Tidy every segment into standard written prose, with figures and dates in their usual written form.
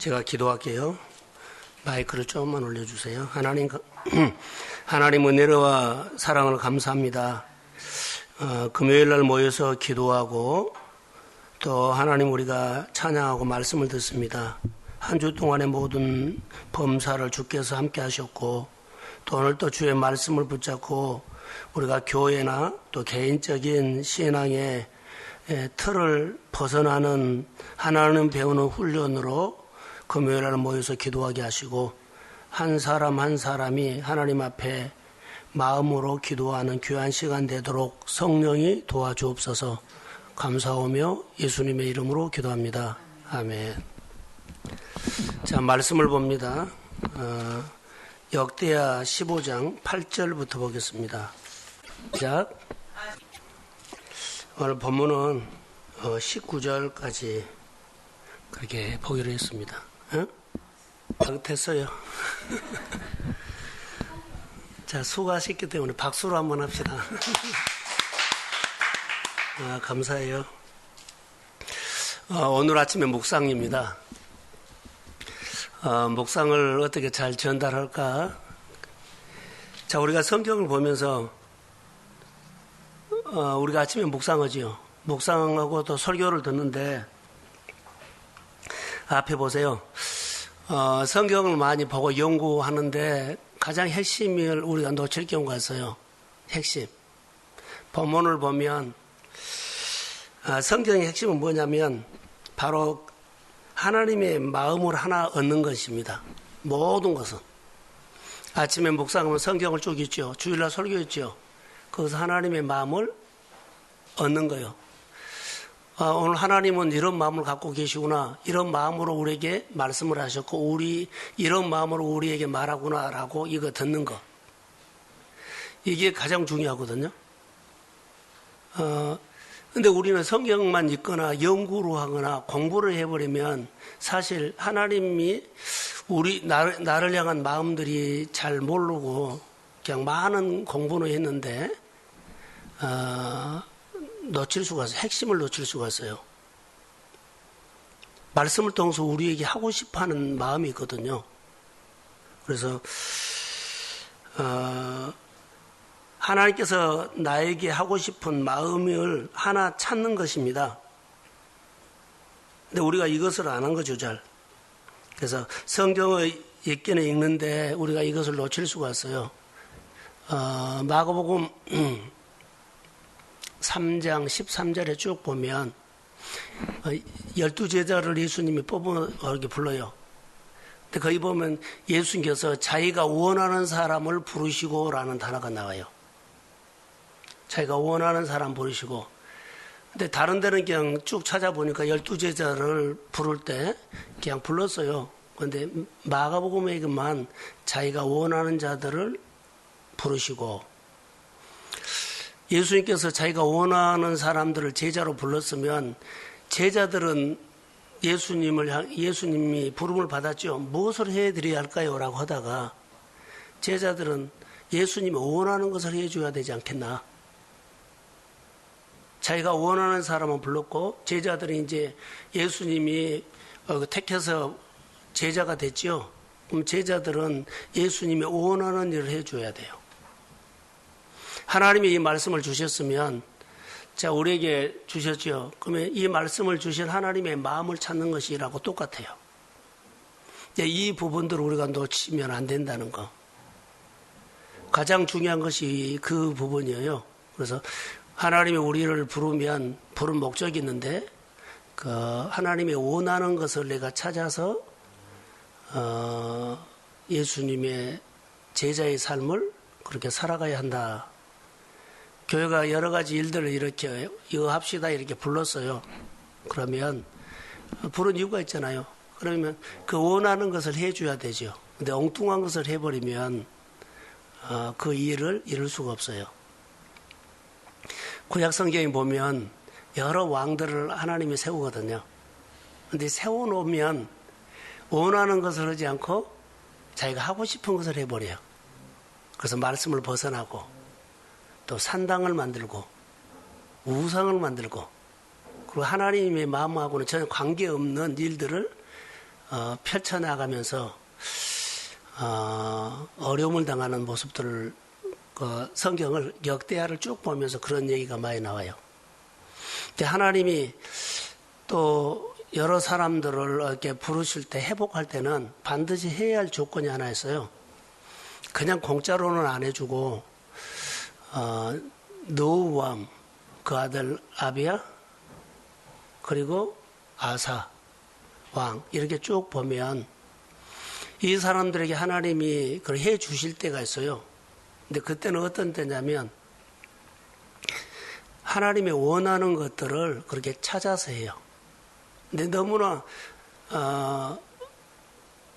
제가 기도할게요. 마이크를 조금만 올려주세요. 하나님 은혜와 사랑을 감사합니다. 금요일 날 모여서 기도하고 또 하나님 우리가 찬양하고 말씀을 듣습니다. 한 주 동안의 모든 범사를 주께서 함께 하셨고 또 오늘 또 주의 말씀을 붙잡고 우리가 교회나 또 개인적인 신앙의 틀을 벗어나는 하나님 배우는 훈련으로 금요일 날 모여서 기도하게 하시고 한 사람 한 사람이 하나님 앞에 마음으로 기도하는 귀한 시간 되도록 성령이 도와주옵소서. 감사하며 예수님의 이름으로 기도합니다. 아멘. 자, 말씀을 봅니다. 역대하 15장 8절부터 보겠습니다. 시작. 오늘 본문은 19절까지 그렇게 보기로 했습니다. 따뜻했어요. 자, 수고하셨기 때문에 박수로 한번 합시다. 감사해요. 오늘 아침에 묵상입니다. 묵상을 어떻게 잘 전달할까? 자, 우리가 성경을 보면서 우리가 아침에 묵상하지요. 묵상하고 또 설교를 듣는데 앞에 보세요. 성경을 많이 보고 연구하는데 가장 핵심을 우리가 놓칠 경우가 있어요. 핵심. 본문을 보면 성경의 핵심은 뭐냐면 바로 하나님의 마음을 하나 얻는 것입니다. 모든 것은. 아침에 묵상하면 성경을 쭉 읽죠. 주일날 설교했죠. 거기서 하나님의 마음을 얻는 거예요. 오늘 하나님은 이런 마음을 갖고 계시구나. 이런 마음으로 우리에게 말씀을 하셨고 이런 마음으로 우리에게 말하구나라고 이거 듣는 거. 이게 가장 중요하거든요. 근데 우리는 성경만 읽거나 연구를 하거나 공부를 해버리면 사실 하나님이 나를 향한 마음들이 잘 모르고 그냥 많은 공부는 했는데 놓칠 수가 있어요. 핵심을 놓칠 수가 있어요. 말씀을 통해서 우리에게 하고 싶어하는 마음이 있거든요. 그래서 하나님께서 나에게 하고 싶은 마음을 하나 찾는 것입니다. 근데 우리가 이것을 안 한 거죠, 잘. 그래서 성경을 읽기는 읽는데 우리가 이것을 놓칠 수가 있어요. 마가복음 3장 13절에 쭉 보면 12제자를 예수님이 이렇게 불러요. 근데 거기 보면 예수님께서 자기가 원하는 사람을 부르시고 라는 단어가 나와요. 자기가 원하는 사람 부르시고. 근데 다른 데는 그냥 쭉 찾아보니까 12제자를 부를 때 그냥 불렀어요. 그런데 마가복음에만 자기가 원하는 자들을 부르시고 예수님께서 자기가 원하는 사람들을 제자로 불렀으면 제자들은 예수님이 부름을 받았죠. 무엇을 해드려야 할까요? 라고 하다가 제자들은 예수님이 원하는 것을 해줘야 되지 않겠나. 자기가 원하는 사람은 불렀고 제자들이 이제 예수님이 택해서 제자가 됐죠. 그럼 제자들은 예수님이 원하는 일을 해줘야 돼요. 하나님이 이 말씀을 주셨으면 자 우리에게 주셨죠. 그러면 이 말씀을 주신 하나님의 마음을 찾는 것이라고 똑같아요. 이 부분들을 우리가 놓치면 안 된다는 거. 가장 중요한 것이 그 부분이에요. 그래서 하나님이 우리를 부르면 부른 목적이 있는데 그 하나님이 원하는 것을 내가 찾아서 예수님의 제자의 삶을 그렇게 살아가야 한다. 교회가 여러 가지 일들을 이렇게 이거 합시다 이렇게 불렀어요. 그러면 부른 이유가 있잖아요. 그러면 그 원하는 것을 해줘야 되죠. 근데 엉뚱한 것을 해버리면 그 일을 이룰 수가 없어요. 구약 성경에 보면 여러 왕들을 하나님이 세우거든요. 근데 세워놓으면 원하는 것을 하지 않고 자기가 하고 싶은 것을 해버려요. 그래서 말씀을 벗어나고 또 산당을 만들고 우상을 만들고 그리고 하나님의 마음하고는 전혀 관계없는 일들을 펼쳐나가면서 어려움을 당하는 모습들을 성경을 역대하를 쭉 보면서 그런 얘기가 많이 나와요. 근데 하나님이 또 여러 사람들을 이렇게 부르실 때 회복할 때는 반드시 해야 할 조건이 하나 있어요. 그냥 공짜로는 안 해주고 느우왕 그 아들 아비야 그리고 아사 왕 이렇게 쭉 보면 이 사람들에게 하나님이 그걸 해 주실 때가 있어요. 근데 그때는 어떤 때냐면 하나님이 원하는 것들을 그렇게 찾아서 해요. 근데 너무나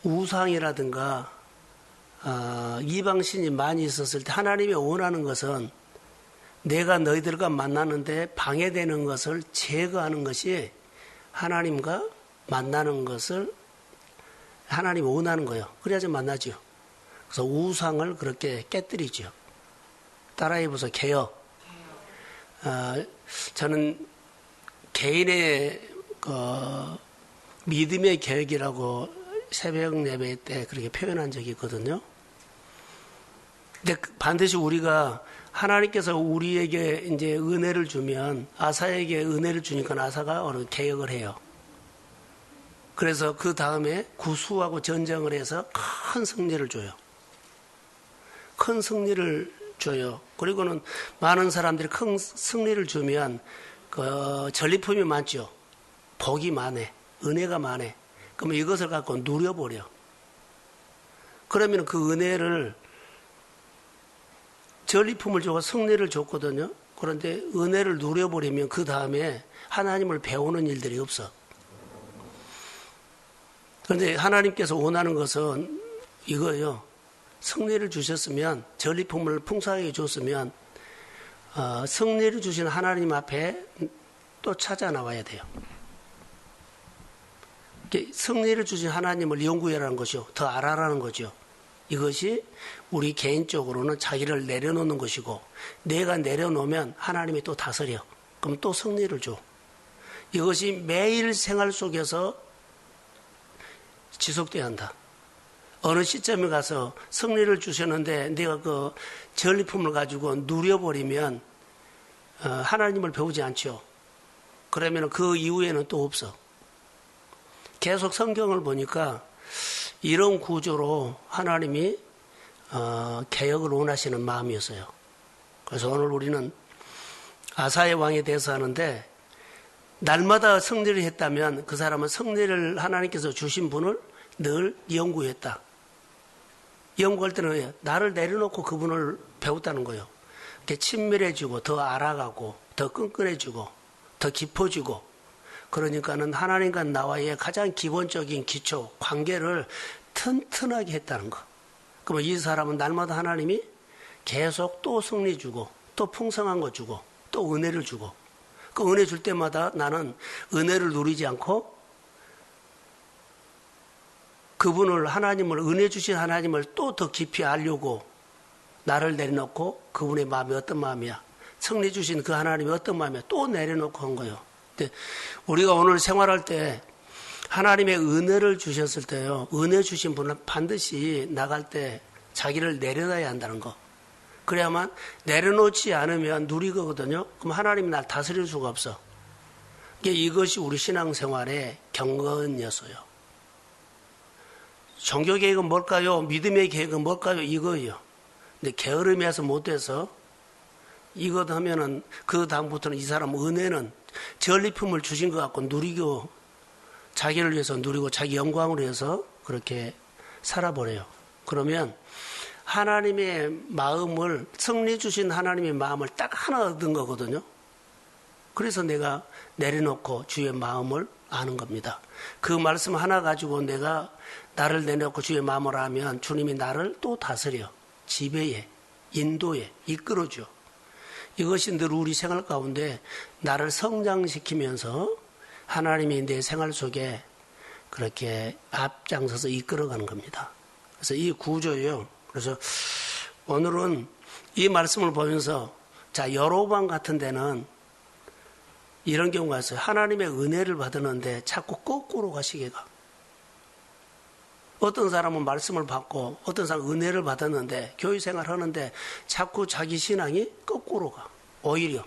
우상이라든가 이방신이 많이 있었을 때 하나님이 원하는 것은 내가 너희들과 만나는데 방해되는 것을 제거하는 것이 하나님과 만나는 것을 하나님이 원하는 거예요. 그래야지 만나죠. 그래서 우상을 그렇게 깨뜨리죠. 따라해보세요. 개혁. 저는 개인의 믿음의 개혁이라고 새벽 예배 때 그렇게 표현한 적이 있거든요. 근데 반드시 우리가 하나님께서 우리에게 이제 은혜를 주면 아사에게 은혜를 주니까 아사가 어느 개혁을 해요. 그래서 그 다음에 구수하고 전쟁을 해서 큰 승리를 줘요. 큰 승리를 줘요. 그리고는 많은 사람들이 큰 승리를 주면 전리품이 많죠. 복이 많네. 은혜가 많네. 그러면 이것을 갖고 누려버려. 그러면 그 은혜를 전리품을 주고 승리를 줬거든요. 그런데 은혜를 누려버리면 그 다음에 하나님을 배우는 일들이 없어. 그런데 하나님께서 원하는 것은 이거예요. 승리를 주셨으면 전리품을 풍성하게 줬으면 승리를 주신 하나님 앞에 또 찾아 나와야 돼요. 승리를 주신 하나님을 연구해라는 것이요. 더 알아라는 거죠. 이것이 우리 개인적으로는 자기를 내려놓는 것이고 내가 내려놓으면 하나님이 또 다스려. 그럼 또 승리를 줘. 이것이 매일 생활 속에서 지속돼야 한다. 어느 시점에 가서 승리를 주셨는데 내가 그 전리품을 가지고 누려버리면 하나님을 배우지 않죠. 그러면 그 이후에는 또 없어. 계속 성경을 보니까 이런 구조로 하나님이 개혁을 원하시는 마음이었어요. 그래서 오늘 우리는 아사의 왕에 대해서 하는데 날마다 승리를 했다면 그 사람은 승리를 하나님께서 주신 분을 늘 연구했다. 연구할 때는 나를 내려놓고 그분을 배웠다는 거예요. 이렇게 친밀해지고 더 알아가고 더 끈끈해지고 더 깊어지고 그러니까는 하나님과 나와의 가장 기본적인 기초 관계를 튼튼하게 했다는 거. 그러면 이 사람은 날마다 하나님이 계속 또 승리 주고 또 풍성한 거 주고 또 은혜를 주고 그 은혜 줄 때마다 나는 은혜를 누리지 않고 그분을 하나님을 은혜 주신 하나님을 또 더 깊이 알려고 나를 내려놓고 그분의 마음이 어떤 마음이야 승리 주신 그 하나님이 어떤 마음이야 또 내려놓고 한 거예요. 근데 우리가 오늘 생활할 때 하나님의 은혜를 주셨을 때요 은혜 주신 분은 반드시 나갈 때 자기를 내려놔야 한다는 거. 그래야만 내려놓지 않으면 누리거든요. 그럼 하나님이 날 다스릴 수가 없어. 이것이 우리 신앙생활의 경건이었어요. 종교개혁은 뭘까요? 믿음의 개혁은 뭘까요? 이거예요. 근데 게으름에서 못해서 이것 하면은 그 다음부터는 이 사람 은혜는 전리품을 주신 것 같고 누리고 자기를 위해서 누리고 자기 영광을 위해서 그렇게 살아버려요. 그러면 하나님의 마음을 승리 주신 하나님의 마음을 딱 하나 얻은 거거든요. 그래서 내가 내려놓고 주의 마음을 아는 겁니다. 그 말씀 하나 가지고 내가 나를 내려놓고 주의 마음을 하면 주님이 나를 또 다스려 지배해 인도해 이끌어줘. 이것이 늘 우리 생활 가운데 나를 성장시키면서 하나님이 내 생활 속에 그렇게 앞장서서 이끌어가는 겁니다. 그래서 이 구조예요. 그래서 오늘은 이 말씀을 보면서 자 여로보암 같은 데는 이런 경우가 있어요. 하나님의 은혜를 받았는데 자꾸 거꾸로 가시게 가. 어떤 사람은 말씀을 받고 어떤 사람은 은혜를 받았는데 교회 생활 하는데 자꾸 자기 신앙이 거꾸로 가. 오히려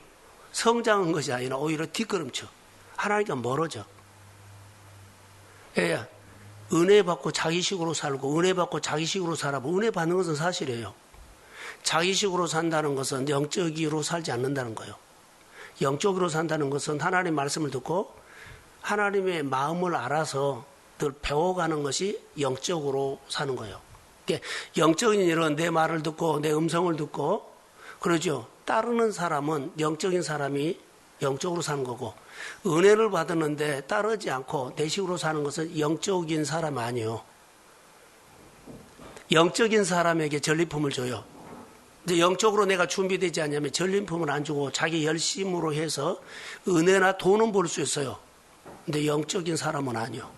성장한 것이 아니라 오히려 뒷걸음쳐. 하나님과 멀어져. 예, 은혜 받고 자기식으로 살고 은혜 받고 자기식으로 살아보. 은혜 받는 것은 사실이에요. 자기식으로 산다는 것은 영적으로 살지 않는다는 거예요. 영적으로 산다는 것은 하나님의 말씀을 듣고 하나님의 마음을 알아서 늘 배워가는 것이 영적으로 사는 거예요. 영적인 일은 내 말을 듣고 내 음성을 듣고 그러죠. 따르는 사람은 영적인 사람이 영적으로 사는 거고 은혜를 받았는데 따르지 않고 내 식으로 사는 것은 영적인 사람 아니에요. 영적인 사람에게 전리품을 줘요. 이제 영적으로 내가 준비되지 않냐면 전리품을 안 주고 자기 열심으로 해서 은혜나 돈은 벌 수 있어요. 근데 영적인 사람은 아니요.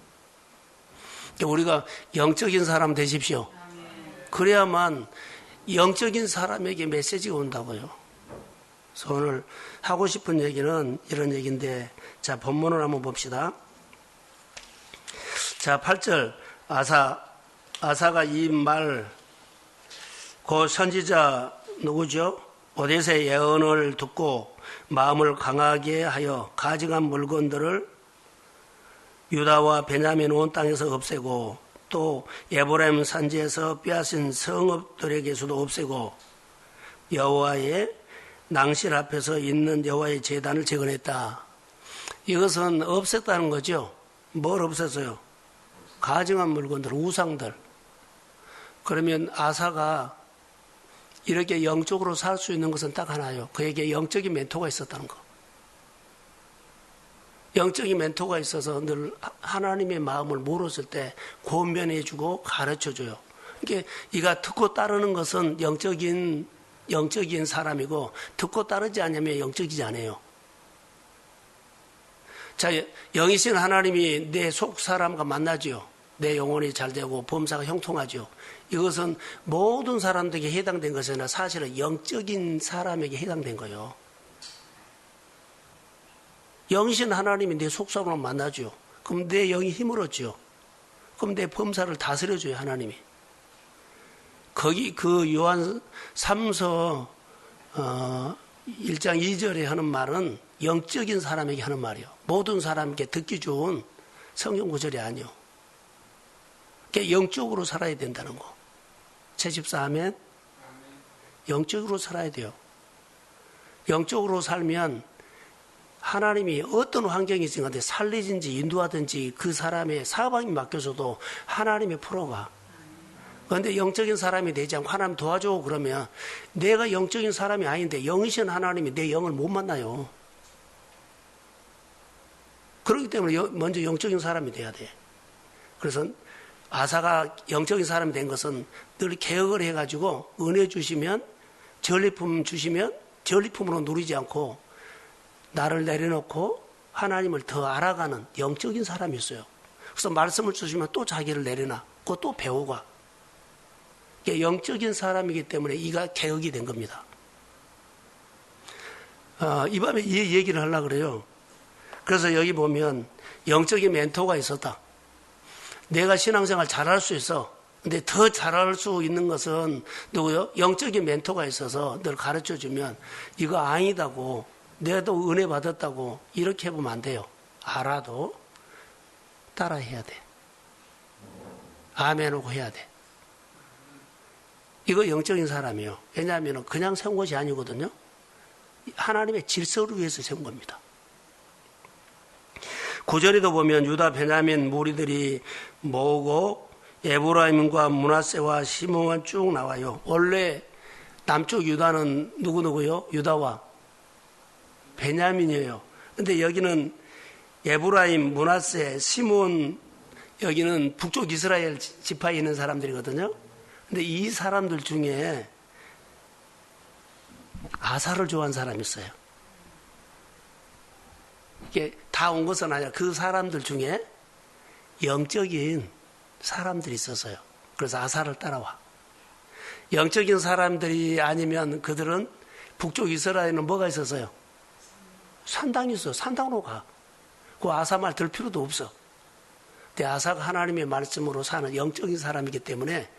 우리가 영적인 사람 되십시오. 그래야만 영적인 사람에게 메시지가 온다고요. 그래서 오늘 하고 싶은 얘기는 이런 얘기인데, 자, 본문을 한번 봅시다. 자, 8절. 아사가 이 말, 그 선지자 누구죠? 오데스의 예언을 듣고 마음을 강하게 하여 가져간 물건들을 유다와 베냐민 온 땅에서 없애고 또 에브라임 산지에서 빼앗은 성읍들에게서도 없애고 여호와의 낭실 앞에서 있는 여호와의 제단을 재건했다. 이것은 없앴다는 거죠. 뭘 없앴어요? 가증한 물건들, 우상들. 그러면 아사가 이렇게 영적으로 살 수 있는 것은 딱 하나요. 그에게 영적인 멘토가 있었다는 거. 영적인 멘토가 있어서 늘 하나님의 마음을 물었을 때 권면해주고 가르쳐줘요. 그러니까 이가 듣고 따르는 것은 영적인 사람이고 듣고 따르지 않으면 영적이지 않아요. 자, 영이신 하나님이 내 속 사람과 만나죠. 내 영혼이 잘 되고 범사가 형통하죠. 이것은 모든 사람들에게 해당된 것이 아니라 사실은 영적인 사람에게 해당된 거예요. 영이신 하나님이 내 속사람을 만나죠. 그럼 내 영이 힘을 얻죠. 그럼 내 범사를 다스려줘요, 하나님이. 거기 그 요한 3서 1장 2절에 하는 말은 영적인 사람에게 하는 말이에요. 모든 사람에게 듣기 좋은 성경 구절이 아니요. 그러니까 영적으로 살아야 된다는 거. 제14 아멘. 영적으로 살아야 돼요. 영적으로 살면 하나님이 어떤 환경이 있든 간에 살리든지 인도하든지 그 사람의 사방이 맡겨서도 하나님이 풀어가. 그런데 영적인 사람이 되지 않고 하나님 도와줘 그러면 내가 영적인 사람이 아닌데 영이신 하나님이 내 영을 못 만나요. 그렇기 때문에 먼저 영적인 사람이 돼야 돼. 그래서 아사가 영적인 사람이 된 것은 늘 개혁을 해가지고 은혜 주시면 전리품 주시면 전리품으로 누리지 않고 나를 내려놓고 하나님을 더 알아가는 영적인 사람이었어요. 그래서 말씀을 주시면 또 자기를 내려놔. 그거 또 배우가. 영적인 사람이기 때문에 이가 개혁이 된 겁니다. 이 밤에 이 얘기를 하려고 그래요. 그래서 여기 보면 영적인 멘토가 있었다. 내가 신앙생활 잘할 수 있어. 근데 더 잘할 수 있는 것은 누구요? 영적인 멘토가 있어서 늘 가르쳐주면 이거 아니다고 내도 은혜 받았다고 이렇게 해보면 안 돼요. 알아도 따라해야 돼. 아멘 하고 해야 돼. 이거 영적인 사람이에요. 왜냐하면 그냥 세운 것이 아니거든요. 하나님의 질서를 위해서 세운 겁니다. 9절에도 보면 유다 베냐민 무리들이 모으고 에브라임과 므낫세와 시므온만 쭉 나와요. 원래 남쪽 유다는 누구요? 유다와 베냐민이에요. 근데 여기는 에브라임, 므낫세, 시므온 여기는 북쪽 이스라엘 지파에 있는 사람들이거든요. 근데 이 사람들 중에 아사를 좋아하는 사람이 있어요. 이게 다 온 것은 아니라 그 사람들 중에 영적인 사람들이 있었어요. 그래서 아사를 따라와. 영적인 사람들이 아니면 그들은 북쪽 이스라엘에는 뭐가 있었어요? 산당이 있어. 산당으로 가. 그 아사 말 들 필요도 없어. 근데 아사가 하나님의 말씀으로 사는 영적인 사람이기 때문에,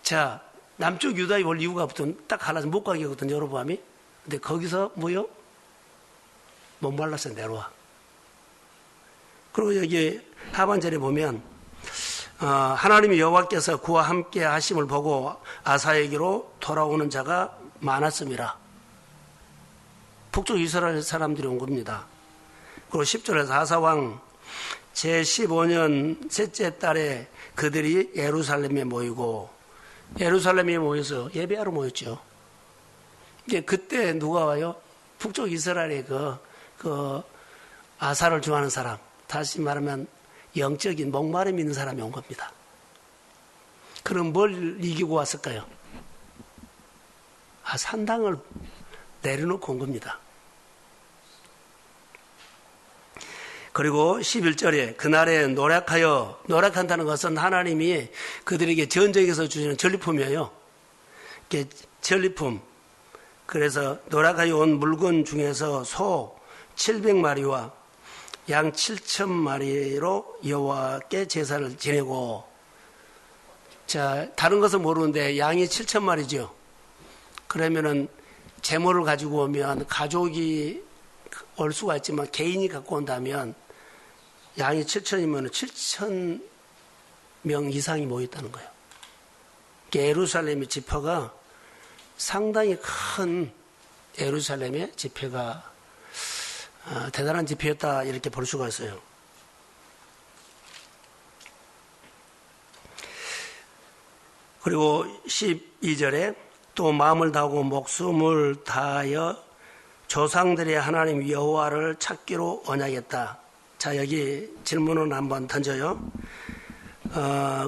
자, 남쪽 유다에 올 이유가 딱 하나 못 가겠거든, 여로보암이. 근데 거기서 뭐요? 목말라서 내려와. 그리고 여기 하반절에 보면, 하나님의 여호와께서 그와 함께 하심을 보고 아사에게로 돌아오는 자가 많았음이라. 북쪽 이스라엘 사람들이 온 겁니다. 그리고 10절에서 아사왕 제15년 셋째 달에 그들이 예루살렘에 모이고, 예루살렘에 모여서 예배하러 모였죠. 이제 그때 누가 와요? 북쪽 이스라엘의 그 아사를 좋아하는 사람, 다시 말하면 영적인 목마름이 있는 사람이 온 겁니다. 그럼 뭘 이기고 왔을까요? 산당을 내려놓고 온 겁니다. 그리고 11절에 그날에 노력한다는 것은 하나님이 그들에게 전쟁에서 주시는 전리품이에요. 이게 전리품. 그래서 노력하여 온 물건 중에서 소 700마리와 양 7,000마리로 여호와께 제사를 지내고, 자, 다른 것은 모르는데 양이 7,000마리죠. 그러면은 제물을 가지고 오면 가족이 올 수가 있지만 개인이 갖고 온다면 양이 7,000이면 7,000명 이상이 모였다는 거예요. 예루살렘의 지표가 상당히 큰, 예루살렘의 지표가 대단한 지표였다, 이렇게 볼 수가 있어요. 그리고 12절에 또 마음을 다하고 목숨을 다하여 조상들의 하나님 여호와를 찾기로 언약했다. 자, 여기 질문을 한번 던져요.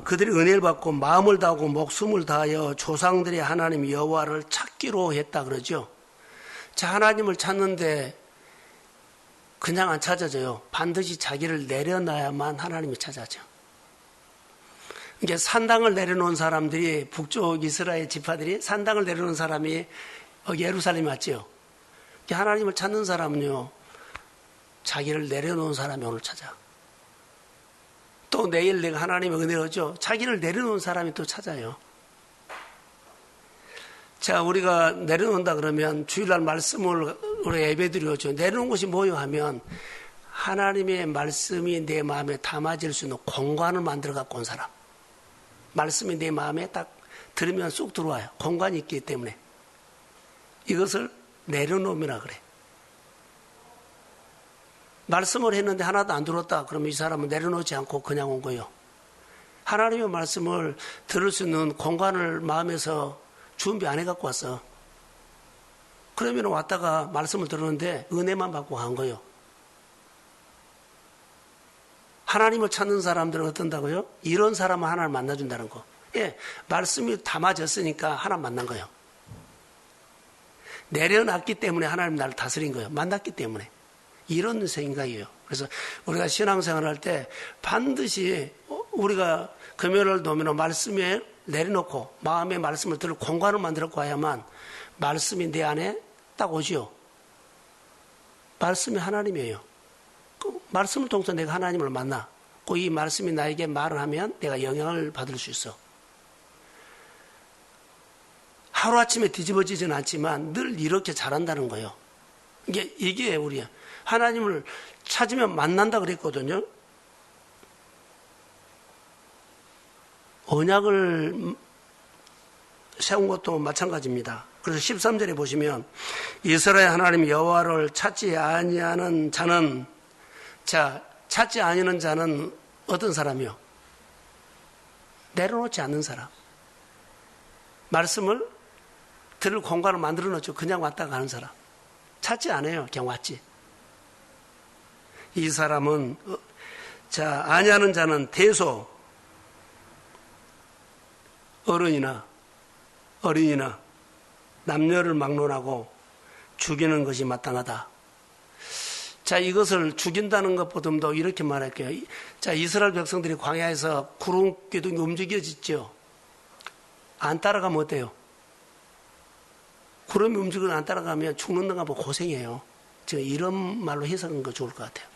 그들이 은혜를 받고 마음을 다하고 목숨을 다하여 조상들의 하나님 여호와를 찾기로 했다 그러죠. 자, 하나님을 찾는데 그냥 안 찾아져요. 반드시 자기를 내려놔야만 하나님이 찾아져. 이게 산당을 내려놓은 사람들이, 북쪽 이스라엘 지파들이 산당을 내려놓은 사람이 예루살렘에 왔죠. 하나님을 찾는 사람은요, 자기를 내려놓은 사람이 오늘 찾아. 또 내일 내가 하나님의 은혜를 얻죠. 자기를 내려놓은 사람이 또 찾아요. 자, 우리가 내려놓는다 그러면 주일날 말씀을 우리 예배드리죠. 내려놓은 것이 뭐요 하면 하나님의 말씀이 내 마음에 담아질 수 있는 공간을 만들어 갖고 온 사람. 말씀이 내 마음에 딱 들으면 쑥 들어와요. 공간이 있기 때문에. 이것을 내려놓음이라 그래. 말씀을 했는데 하나도 안 들었다. 그러면 이 사람은 내려놓지 않고 그냥 온 거예요. 하나님의 말씀을 들을 수 있는 공간을 마음에서 준비 안 해갖고 왔어. 그러면 왔다가 말씀을 들었는데 은혜만 받고 간 거예요. 하나님을 찾는 사람들은 어떤다고요? 이런 사람은 하나님을 만나준다는 거. 예, 말씀이 담아졌으니까 하나님 만난 거예요. 내려놨기 때문에 하나님 나를 다스린 거예요. 만났기 때문에. 이런 생각이에요. 그래서 우리가 신앙생활 할 때 반드시 우리가 금요일을 놓으면 말씀에 내려놓고 마음의 말씀을 들을 공간을 만들었고 해야만 말씀이 내 안에 딱 오지요. 말씀이 하나님이에요. 그 말씀을 통해서 내가 하나님을 만나. 이 말씀이 나에게 말을 하면 내가 영향을 받을 수 있어. 하루아침에 뒤집어지진 않지만 늘 이렇게 잘한다는 거예요. 이게 우리야. 하나님을 찾으면 만난다 그랬거든요. 언약을 세운 것도 마찬가지입니다. 그래서 13절에 보시면 이스라엘 하나님 여호와를 찾지 아니하는 자는, 자, 찾지 아니하는 자는 어떤 사람이요? 내려놓지 않는 사람. 말씀을 들을 공간을 만들어 놓죠. 그냥 왔다 가는 사람. 찾지 않아요. 그냥 왔지. 이 사람은, 자, 아니하는 자는 대소, 어른이나 남녀를 막론하고 죽이는 것이 마땅하다. 자, 이것을 죽인다는 것보다도 이렇게 말할게요. 자, 이스라엘 백성들이 광야에서 구름 기둥이 움직여졌죠. 안 따라가면 어때요? 구름이 움직이고 안 따라가면 죽는다가 뭐 고생이에요. 제가 이런 말로 해석한 거 좋을 것 같아요.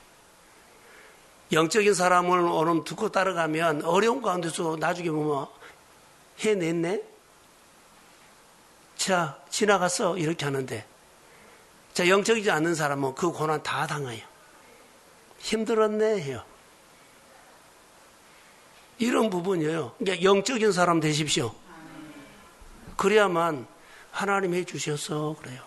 영적인 사람을 오늘 듣고 따라가면 어려운 가운데서 나중에 보면 해냈네? 자, 지나갔어. 이렇게 하는데. 자, 영적이지 않는 사람은 그 고난 다 당해요. 힘들었네 해요. 이런 부분이에요. 그러니까 영적인 사람 되십시오. 그래야만 하나님 해주셔서 그래요.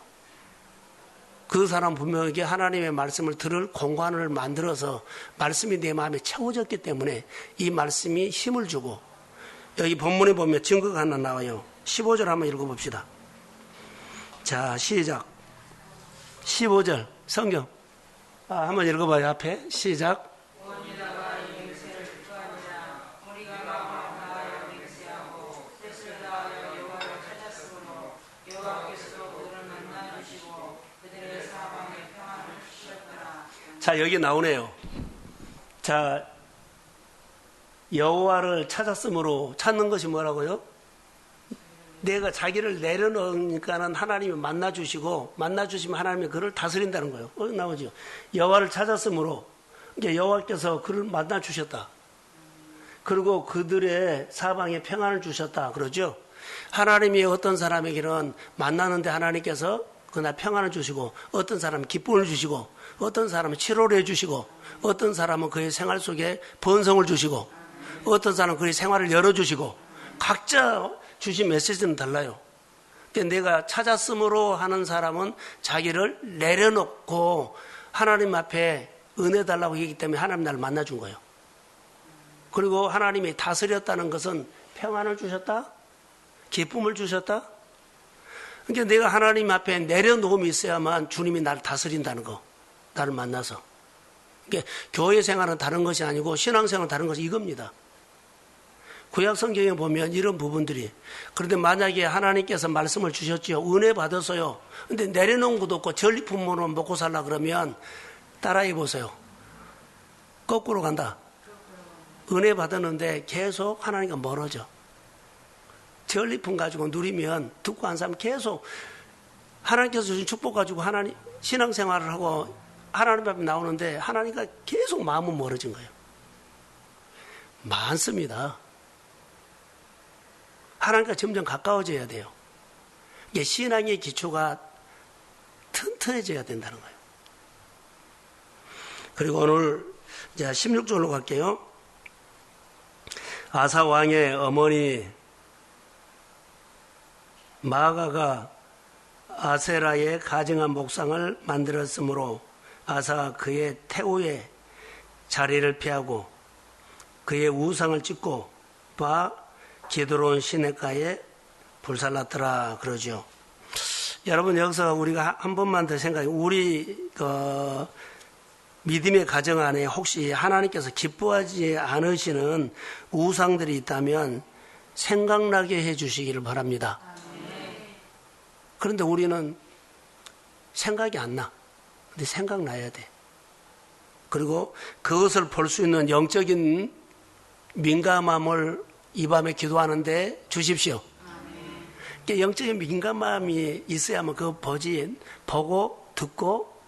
그 사람 분명하게 하나님의 말씀을 들을 공간을 만들어서 말씀이 내 마음에 채워졌기 때문에 이 말씀이 힘을 주고, 여기 본문에 보면 증거가 하나 나와요. 15절 한번 읽어봅시다. 자, 시작. 15절 성경 한번 읽어봐요. 앞에 시작. 자, 여기 나오네요. 자, 여호와를 찾았으므로, 찾는 것이 뭐라고요? 내가 자기를 내려놓으니까는 하나님이 만나주시고, 만나주시면 하나님이 그를 다스린다는 거예요. 나오죠. 여호와를 찾았으므로, 그러니까 여호와께서 그를 만나주셨다. 그리고 그들의 사방에 평안을 주셨다. 그러죠. 하나님이 어떤 사람에게는 만나는데 하나님께서 그날 평안을 주시고, 어떤 사람은 기쁨을 주시고, 어떤 사람은 치료를 해주시고, 어떤 사람은 그의 생활 속에 번성을 주시고, 어떤 사람은 그의 생활을 열어주시고, 각자 주신 메시지는 달라요. 근데 내가 찾았으므로 하는 사람은 자기를 내려놓고 하나님 앞에 은혜 달라고 얘기하기 때문에 하나님 나를 만나준 거예요. 그리고 하나님이 다스렸다는 것은 평안을 주셨다? 기쁨을 주셨다? 그러니까 내가 하나님 앞에 내려놓음이 있어야만 주님이 나를 다스린다는 거. 나를 만나서. 그러니까 교회 생활은 다른 것이 아니고 신앙생활은 다른 것이 이겁니다. 구약 성경에 보면 이런 부분들이. 그런데 만약에 하나님께서 말씀을 주셨지요. 은혜 받았어요. 근데 내려놓은 것도 없고 전리품으로 먹고 살라 그러면 따라해 보세요. 거꾸로 간다. 은혜 받았는데 계속 하나님과 멀어져. 전리품 가지고 누리면 듣고 한 사람 계속 하나님께서 주신 축복 가지고 하나님 신앙생활을 하고 하나님 앞에 나오는데 하나님과 계속 마음은 멀어진 거예요. 많습니다. 하나님과 점점 가까워져야 돼요. 이게 신앙의 기초가 튼튼해져야 된다는 거예요. 그리고 오늘 이제 16절로 갈게요. 아사 왕의 어머니 마아가가 아세라의 가증한 목상을 만들었으므로 아사가 그의 태우의 자리를 피하고 그의 우상을 찍고 봐 기드론 시냇가에 불살랐더라 그러죠. 여러분 여기서 우리가 한 번만 더 생각해. 우리 믿음의 가정 안에 혹시 하나님께서 기뻐하지 않으시는 우상들이 있다면 생각나게 해 주시기를 바랍니다. 그런데 우리는 생각이 안 나. 근데 생각나야 돼. 그리고 그것을 볼 수 있는 영적인 민감함을 이 밤에 기도하는데 주십시오. 그러니까 영적인 민감함이 있어야만 그거 보고 듣고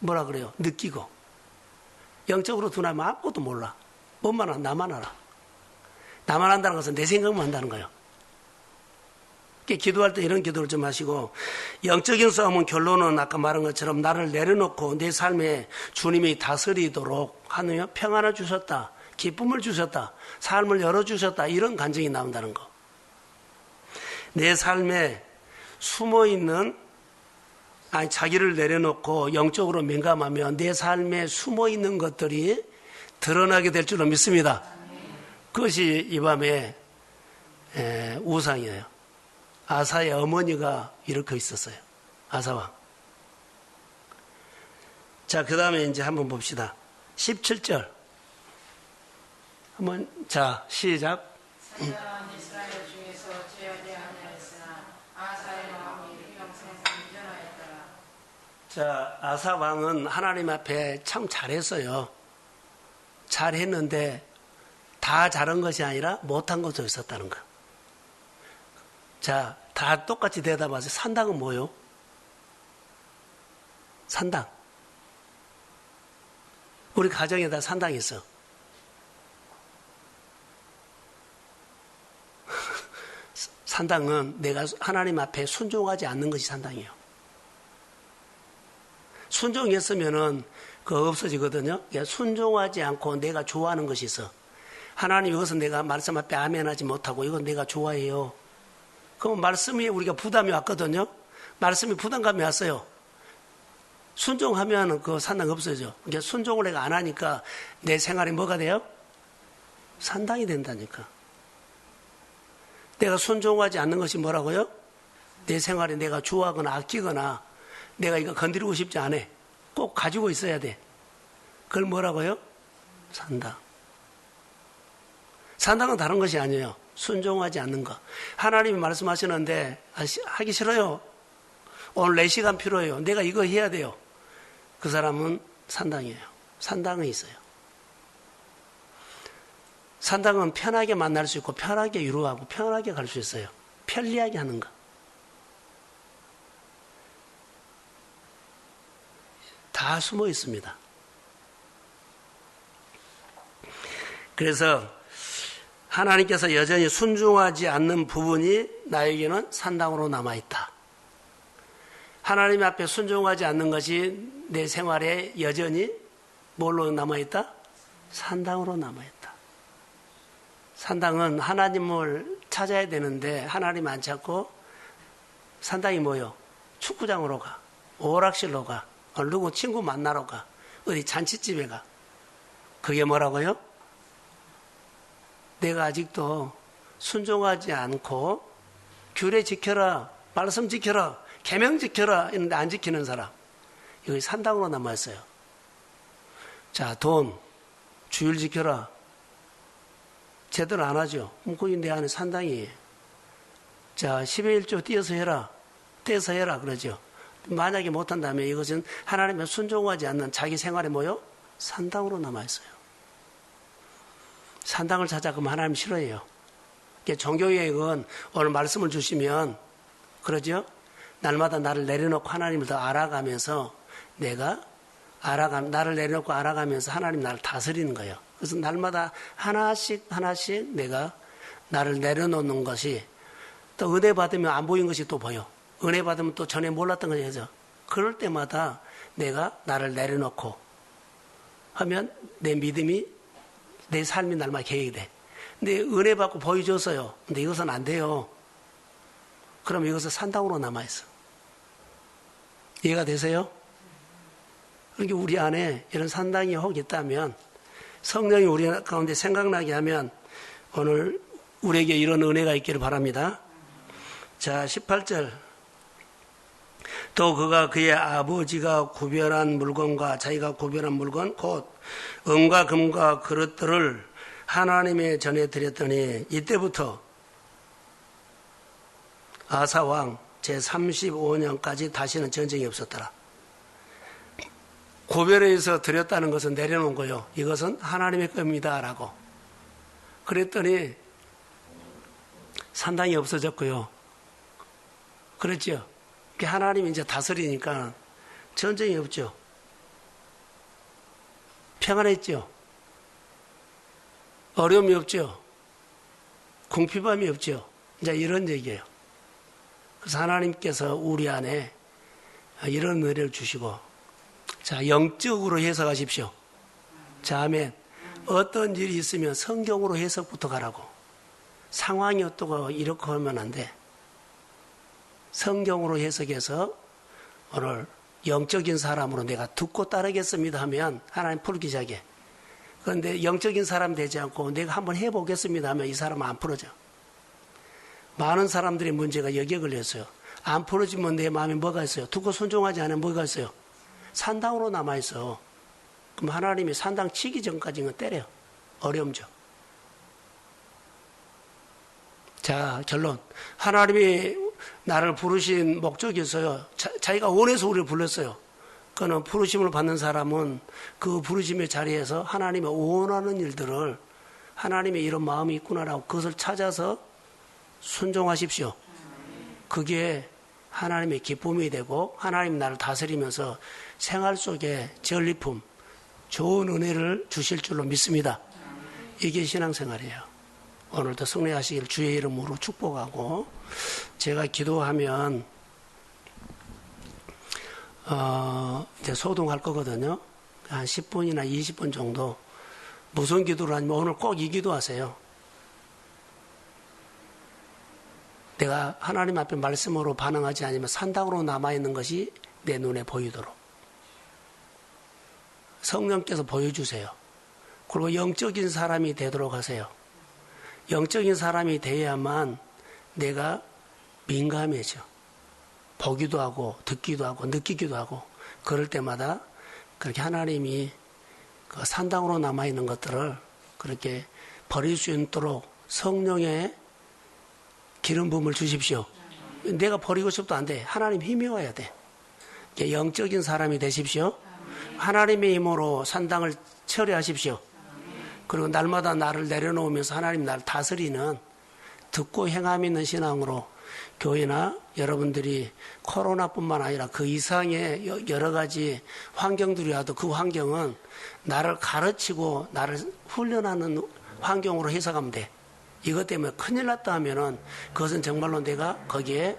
뭐라 그래요? 느끼고. 영적으로 둔하면 아무것도 몰라. 뭔만 알아? 나만 알아. 나만 한다는 것은 내 생각만 한다는 거예요. 기도할 때 이런 기도를 좀 하시고, 영적인 싸움은 결론은 아까 말한 것처럼 나를 내려놓고 내 삶에 주님이 다스리도록 하느며 평안을 주셨다, 기쁨을 주셨다, 삶을 열어주셨다, 이런 감정이 나온다는 거. 내 삶에 숨어있는, 자기를 내려놓고 영적으로 민감하면 내 삶에 숨어있는 것들이 드러나게 될 줄로 믿습니다. 그것이 이 밤에 우상이에요. 아사의 어머니가 이렇게 있었어요. 아사왕. 자, 그 다음에 이제 한번 봅시다. 17절. 한번, 자, 시작. 자, 아사왕은 하나님 앞에 참 잘했어요. 잘했는데 다 잘한 것이 아니라 못한 것도 있었다는 거. 자, 다 똑같이 대답하세요. 산당은 뭐요? 산당. 우리 가정에다 산당이 있어. 산당은 내가 하나님 앞에 순종하지 않는 것이 산당이에요. 순종했으면은 그거 없어지거든요. 순종하지 않고 내가 좋아하는 것이 있어. 하나님 이것은 내가 말씀 앞에 아멘하지 못하고 이건 내가 좋아해요. 그럼 말씀이 우리가 부담이 왔거든요. 말씀이 부담감이 왔어요. 순종하면 그 산당 없어져. 그러니까 순종을 내가 안 하니까 내 생활이 뭐가 돼요? 산당이 된다니까. 내가 순종하지 않는 것이 뭐라고요? 내 생활에 내가 좋아하거나 아끼거나 내가 이거 건드리고 싶지 않아. 꼭 가지고 있어야 돼. 그걸 뭐라고요? 산당. 산당은 다른 것이 아니에요. 순종하지 않는 것. 하나님이 말씀하시는데 하기 싫어요. 오늘 4시간 필요해요. 내가 이거 해야 돼요. 그 사람은 산당이에요. 산당은 있어요. 산당은 편하게 만날 수 있고 편하게 이루어하고 편하게 갈 수 있어요. 편리하게 하는 것. 다 숨어 있습니다. 그래서 하나님께서 여전히 순종하지 않는 부분이 나에게는 산당으로 남아있다. 하나님 앞에 순종하지 않는 것이 내 생활에 여전히 뭘로 남아있다? 산당으로 남아있다. 산당은 하나님을 찾아야 되는데 하나님 안 찾고 산당이 뭐요? 축구장으로 가, 오락실로 가, 누구 친구 만나러 가, 어디 잔치집에 가. 그게 뭐라고요? 내가 아직도 순종하지 않고 규례 지켜라, 말씀 지켜라, 계명 지켜라 이런데 안 지키는 사람, 여기 산당으로 남아있어요. 자, 돈, 주일 지켜라. 제대로 안 하죠. 그게 내 안에 산당이에요. 자, 10의 1조 띄어서 해라. 떼서 해라. 그러죠. 만약에 못한다면 이것은 하나님에 순종하지 않는 자기 생활에 뭐요? 산당으로 남아있어요. 산당을 찾아 그러면 하나님 싫어해요. 종교개혁은 오늘 말씀을 주시면 그러죠. 날마다 나를 내려놓고 하나님을 더 알아가면서 나를 내려놓고 알아가면서 하나님 나를 다스리는 거예요. 그래서 날마다 하나씩 내가 나를 내려놓는 것이 또 은혜 받으면 안 보인 것이 또 보여. 은혜 받으면 또 전에 몰랐던 것이 해서 그럴 때마다 내가 나를 내려놓고 하면 내 믿음이 내 삶이 날마다 계획이 돼. 근데 은혜 받고 보여줬어요. 근데 이것은 안 돼요. 그럼 이것은 산당으로 남아있어. 이해가 되세요? 그러니까 우리 안에 이런 산당이 혹 있다면 성령이 우리 가운데 생각나게 하면 오늘 우리에게 이런 은혜가 있기를 바랍니다. 자, 18절. 또 그가 그의 아버지가 구별한 물건과 자기가 구별한 물건 곧 은과 금과 그릇들을 하나님의 전에 드렸더니 이때부터 아사왕 제35년까지 다시는 전쟁이 없었더라. 구별해서 드렸다는 것은 내려놓은 거요. 이것은 하나님의 겁니다. 라고. 그랬더니 산당이 없어졌고요. 그렇죠. 하나님이 이제 다스리니까 전쟁이 없죠. 평안했죠. 어려움이 없죠. 궁핍함이 없죠. 이제 이런 얘기예요. 그래서 하나님께서 우리 안에 이런 은혜를 주시고, 자, 영적으로 해석하십시오. 자, 아멘. 어떤 일이 있으면 성경으로 해석부터 가라고. 상황이 어떻고 이렇게 하면 안 돼. 성경으로 해석해서 오늘 영적인 사람으로 내가 듣고 따르겠습니다 하면 하나님 풀기 시작해. 그런데 영적인 사람 되지 않고 내가 한번 해보겠습니다 하면 이 사람은 안 풀어져. 많은 사람들의 문제가 여기에 걸렸어요. 안 풀어지면 내 마음에 뭐가 있어요? 듣고 순종하지 않으면 뭐가 있어요? 산당으로 남아있어. 그럼 하나님이 산당 치기 전까지는 때려요. 어려움죠. 자, 결론. 하나님이 나를 부르신 목적이 있어요. 자기가 원해서 우리를 불렀어요. 그는 부르심을 받는 사람은 그 부르심의 자리에서 하나님이 원하는 일들을 하나님의 이런 마음이 있구나라고 그것을 찾아서 순종하십시오. 그게 하나님의 기쁨이 되고 하나님 나를 다스리면서 생활 속에 전리품, 좋은 은혜를 주실 줄로 믿습니다. 이게 신앙생활이에요. 오늘도 승리하시길 주의 이름으로 축복하고, 제가 기도하면 이제 소동할 거거든요. 한 10분이나 20분 정도. 무슨 기도를 하냐면 오늘 꼭 이 기도하세요. 내가 하나님 앞에 말씀으로 반응하지 않으면 산당으로 남아있는 것이 내 눈에 보이도록 성령께서 보여주세요. 그리고 영적인 사람이 되도록 하세요. 영적인 사람이 돼야만 내가 민감해져. 보기도 하고 듣기도 하고 느끼기도 하고, 그럴 때마다 그렇게 하나님이 그 산당으로 남아있는 것들을 그렇게 버릴 수 있도록 성령의 기름 부음을 주십시오. 내가 버리고 싶어도 안 돼. 하나님 힘이 와야 돼. 영적인 사람이 되십시오. 하나님의 힘으로 산당을 처리하십시오. 그리고 날마다 나를 내려놓으면서 하나님 나를 다스리는 듣고 행함 있는 신앙으로 교회나 여러분들이 코로나뿐만 아니라 그 이상의 여러 가지 환경들이 와도 그 환경은 나를 가르치고 나를 훈련하는 환경으로 해석하면 돼. 이것 때문에 큰일 났다 하면은 그것은 정말로 내가 거기에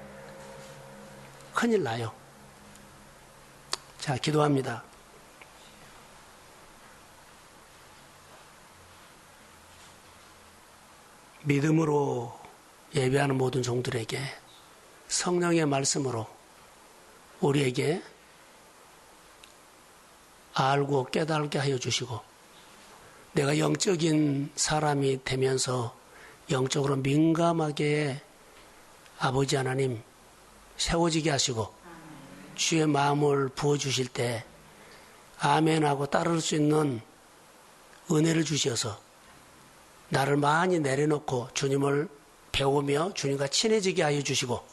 큰일 나요. 자, 기도합니다. 믿음으로 예배하는 모든 종들에게 성령의 말씀으로 우리에게 알고 깨달게 하여 주시고, 내가 영적인 사람이 되면서 영적으로 민감하게 아버지 하나님 세워지게 하시고, 주의 마음을 부어주실 때 아멘하고 따를 수 있는 은혜를 주셔서 나를 많이 내려놓고 주님을 배우며 주님과 친해지게 하여 주시고,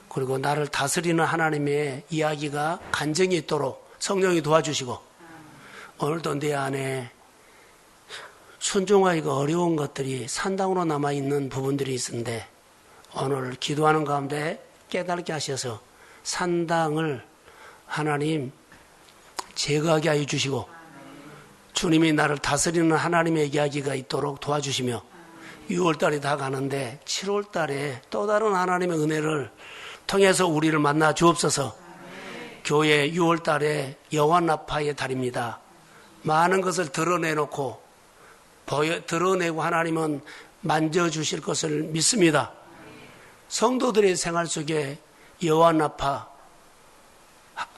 그리고 나를 다스리는 하나님의 이야기가 간증이 있도록 성령이 도와주시고, 오늘도 내 안에 순종하기가 어려운 것들이 산당으로 남아있는 부분들이 있는데 오늘 기도하는 가운데 깨닫게 하셔서 산당을 하나님 제거하게 하여 주시고, 주님이 나를 다스리는 하나님의 이야기가 있도록 도와주시며, 6월달이 다 가는데 7월달에 또 다른 하나님의 은혜를 통해서 우리를 만나 주옵소서. 교회 6월달에 여호와나파의 달입니다. 많은 것을 드러내놓고 드러내고 하나님은 만져주실 것을 믿습니다. 성도들의 생활 속에 여호와나파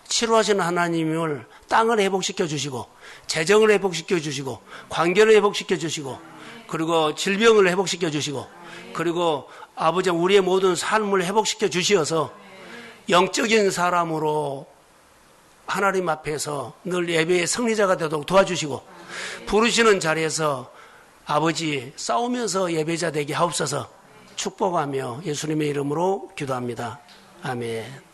치료하시는 하나님을 땅을 회복시켜 주시고, 재정을 회복시켜 주시고, 관계를 회복시켜 주시고, 그리고 질병을 회복시켜 주시고, 그리고 아버지 우리의 모든 삶을 회복시켜 주시어서 영적인 사람으로 하나님 앞에서 늘 예배의 승리자가 되도록 도와주시고, 부르시는 자리에서 아버지 싸우면서 예배자 되게 하옵소서. 축복하며 예수님의 이름으로 기도합니다. 아멘.